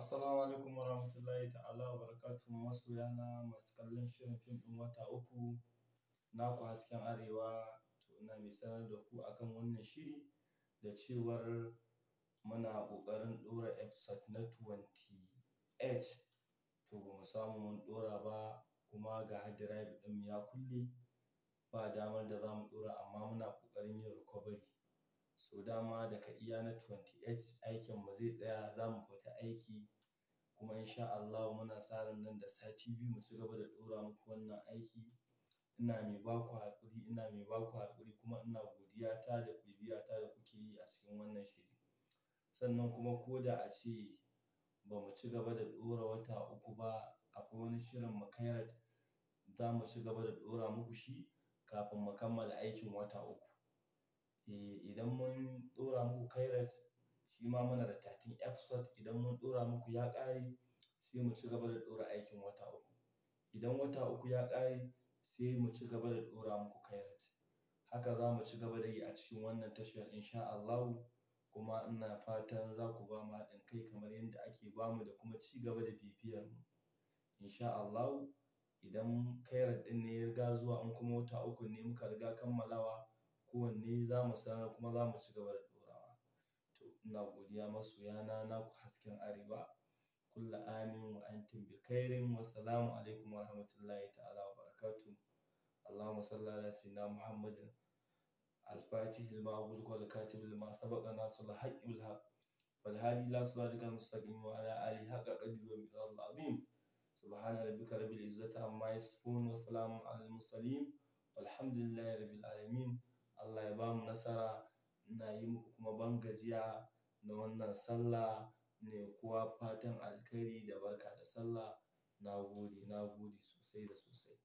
Assalamu alaikum warahmatullahi ta'ala wa barakatuhu masoyana masu kallon shirin fim ɗin wata uku naku hasken arewa. To ina mai sanar da ku akan wannan shiri da cewar muna ƙoƙarin ɗora episode na 28 to ba mu samu mun ɗora ba, kuma ga hard drive ɗinmu ya kulle ba damar da za mu ɗora, amma muna ƙoƙarin yin recovery. So dama daga iya na 28 aikinmu zai tsaya, za mu fita aiki kuma insha Allah muna sa ran nan da sati biyu mu ci gaba da ɗora muku wannan aiki. Ina mai baku haƙuri kuma ina godiya ta da bibiya ta da kuke yi a cikin wannan shiri. Sannan kuma ko da a ce ba mu ci gaba da ɗora wata uku ba, akwai wani shirin mu Khairat za mu ci gaba da ɗora muku shi kafin mu kammala aikin wata uku. Idan mun ɗora muku Khairat shi ma muna da 13 episode, idan mun ɗora muku ya ƙare sai mu ci gaba da ɗora aikin wata uku. Idan wata uku ya ƙare sai mu ci gaba da ɗora muku Khairat. Haka za mu ci gaba da yi a cikin wannan tashar insha Allahu, kuma ina fatan za ku ba mu haɗin kai kamar yadda ake ba mu da kuma ci gaba da bibiyar mu insha Allahu. Idan Khairat ɗin ne ya riga zuwa in kuma wata uku ne muka riga kammalawa, kowanne za mu sanar kuma za mu ci gaba da ɗorawa. To ina godiya masoyana naku hasken arewa. Kullu amin wa antum bi khairin. Wassalamu alaikum warahmatullahi ta'ala wa barakatuh. Allahumma salli ala sayyidina Muhammadin al-Fatih lima ughliqa wal khatib lima sabaqa nasrul haqqi bil haqq wal hadi ila siratikal mustaqim wa ala alihi haqqa qadrihi wa miqdarihil azim. Subhana rabbika rabbil izzati amma yasifun wa salamun alal mursalin walhamdulillahi rabbil alamin. Allah ya bamu nasara. Ina yi muku kuma ban gajiya na wannan sallah ne, kuwa fatan alkhairi da barka da sallah. Na gode sosai da sosai.